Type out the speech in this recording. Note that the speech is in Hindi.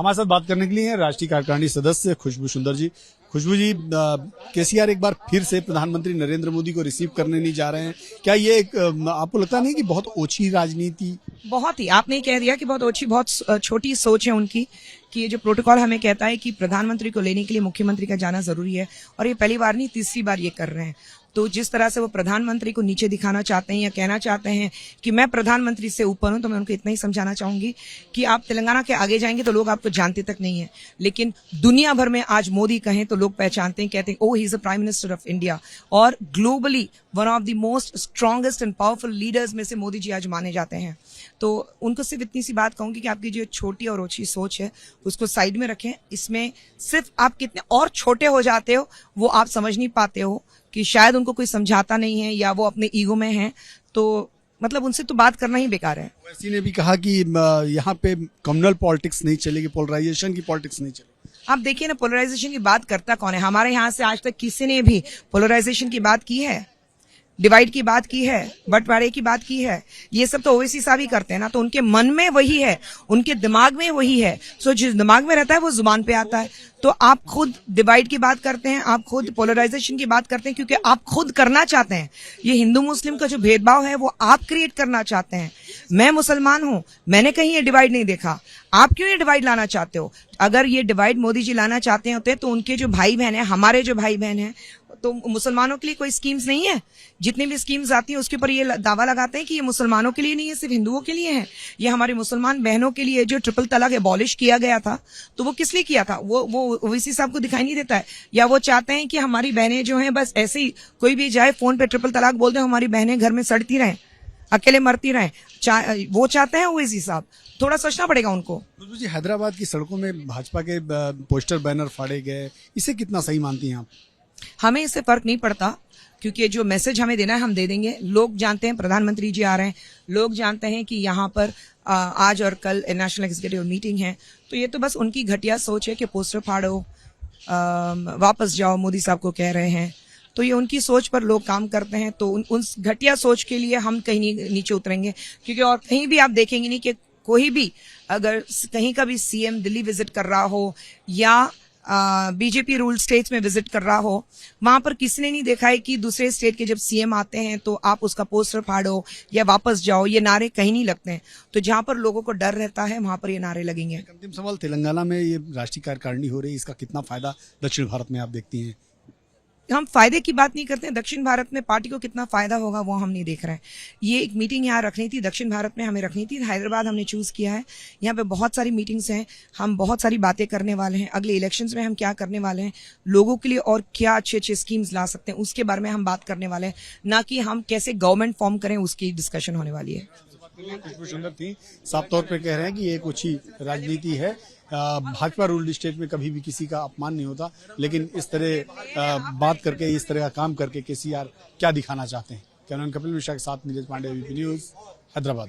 हमारे साथ बात करने के लिए हैं राष्ट्रीय कार्यकारिणी सदस्य खुशबू सुंदर जी। खुशबू जी, केसीआर एक बार फिर से प्रधानमंत्री नरेंद्र मोदी को रिसीव करने नहीं जा रहे हैं। क्या ये एक आपको लगता नहीं कि बहुत ओछी राजनीति? बहुत ही, आपने कह दिया कि बहुत ओछी, बहुत छोटी सोच है उनकी कि ये जो प्रोटोकॉल हमें कहता है कि प्रधानमंत्री को लेने के लिए मुख्यमंत्री का जाना जरूरी है, और ये पहली बार नहीं तीसरी बार ये कर रहे हैं। तो जिस तरह से वो प्रधानमंत्री को नीचे दिखाना चाहते हैं या कहना चाहते हैं कि मैं प्रधानमंत्री से ऊपर हूं, तो मैं उनको इतना ही समझाना चाहूंगी कि आप तेलंगाना के आगे जाएंगे तो लोग आपको जानते तक नहीं है, लेकिन दुनिया भर में आज मोदी कहें तो लोग पहचानते हैं, कहते हैं oh he is the prime minister of India, और globally one of the most strongest and powerful leaders में से मोदी जी आज माने जाते हैं। तो उनको सिर्फ इतनी सी बात कहूंगी कि आपकी जो छोटी और ओछी सोच है उसको साइड में रखें। इसमें सिर्फ आप कितने और छोटे हो जाते हो वो आप समझ नहीं पाते हो कि शायद उनको कोई समझाता नहीं है या वो अपने ईगो में हैं, तो मतलब उनसे तो बात करना ही बेकार है। वैसी ने भी कहा कि यहाँ पे कम्युनल पॉलिटिक्स नहीं चलेगी, पोलराइजेशन की पॉलिटिक्स नहीं चलेगी। आप देखिए ना, पोलराइजेशन की बात करता कौन है? हमारे यहाँ से आज तक किसी ने भी पोलराइजेशन की बात की है, डिवाइड की बात की है, बंटवारे की बात की है? ये सब तो ओवैसी साहब ही करते हैं ना, तो उनके मन में वही है, उनके दिमाग में वही है। सो जिस दिमाग में रहता है वो जुबान पे आता है। तो आप खुद डिवाइड की बात करते हैं, आप खुद पोलराइजेशन की बात करते हैं, क्योंकि आप खुद करना चाहते हैं। ये हिंदू मुस्लिम का जो भेदभाव है वो आप क्रिएट करना चाहते हैं। मैं मुसलमान हूं, मैंने कहीं ये डिवाइड नहीं देखा, आप क्यों ये डिवाइड लाना चाहते हो? अगर ये डिवाइड मोदी जी लाना चाहते होते तो उनके जो भाई बहन है, हमारे जो भाई बहन है, तो मुसलमानों के लिए कोई स्कीम्स नहीं है? जितनी भी स्कीम्स आती हैं उसके ऊपर ये दावा लगाते हैं कि ये मुसलमानों के लिए नहीं है, सिर्फ हिंदुओं के लिए है। ये हमारे मुसलमान बहनों के लिए जो ट्रिपल तलाक एबॉलिश किया गया था, तो वो किस लिए किया था? वो ओवैसी साहब को दिखाई नहीं देता है? या वो चाहते हैं कि हमारी बहनें जो हैं बस ऐसे ही कोई भी जाए फोन पे ट्रिपल तलाक बोल दे, हमारी बहनें घर में सड़ती रहें, अकेले मरती रहें? वो चाहते हैं ओवैसी साहब? थोड़ा सोचना पड़ेगा उनको। जी, हैदराबाद की सड़कों में भाजपा के पोस्टर बैनर फाड़े गए, इसे कितना सही मानती हैं आप? हमें इससे फर्क नहीं पड़ता, क्योंकि जो मैसेज हमें देना है हम दे देंगे। लोग जानते हैं प्रधानमंत्री जी आ रहे हैं, लोग जानते हैं कि यहाँ पर आज और कल नेशनल एग्जीक्यूटिव मीटिंग है, तो ये तो बस उनकी घटिया सोच है कि पोस्टर फाड़ो, वापस जाओ, मोदी साहब को कह रहे हैं। तो ये उनकी सोच पर लोग काम करते हैं, तो उन घटिया सोच के लिए हम कहीं नहीं नीचे उतरेंगे, क्योंकि और कहीं भी आप देखेंगे नहीं कि कोई भी अगर कहीं का भी सीएम दिल्ली विजिट कर रहा हो या बीजेपी रूल स्टेट्स में विजिट कर रहा हो, वहां पर किसी ने नहीं देखा है कि दूसरे स्टेट के जब सीएम आते हैं तो आप उसका पोस्टर फाड़ो या वापस जाओ, ये नारे कहीं नहीं लगते हैं। तो जहां पर लोगों को डर रहता है वहां पर ये नारे लगेंगे। अंतिम सवाल, तेलंगाना में ये राष्ट्रीय कार्यकारिणी हो रही है, इसका कितना फायदा दक्षिण भारत में आप देखती हैं? हम फायदे की बात नहीं करते हैं, दक्षिण भारत में पार्टी को कितना फायदा होगा वो हम नहीं देख रहे हैं। ये एक मीटिंग यहाँ रखनी थी, दक्षिण भारत में हमें रखनी थी, हैदराबाद हमने चूज किया है। यहाँ पे बहुत सारी मीटिंग्स हैं, हम बहुत सारी बातें करने वाले हैं। अगले इलेक्शंस में हम क्या करने वाले हैं, लोगों के लिए और क्या अच्छे अच्छे स्कीम्स ला सकते हैं, उसके बारे में हम बात करने वाले हैं, ना कि हम कैसे गवर्नमेंट फॉर्म करें उसकी डिस्कशन होने वाली है। खुशबू सुंदर थी, साफ तौर पे कह रहे हैं कि ये कुछ ही राजनीति है। भाजपा रूल्ड स्टेट में कभी भी किसी का अपमान नहीं होता, लेकिन इस तरह बात करके, इस तरह का काम करके केसीआर क्या दिखाना चाहते हैं? कैमरामैन कपिल मिश्रा के साथ नीरज पांडे, एबीपी न्यूज, हैदराबाद।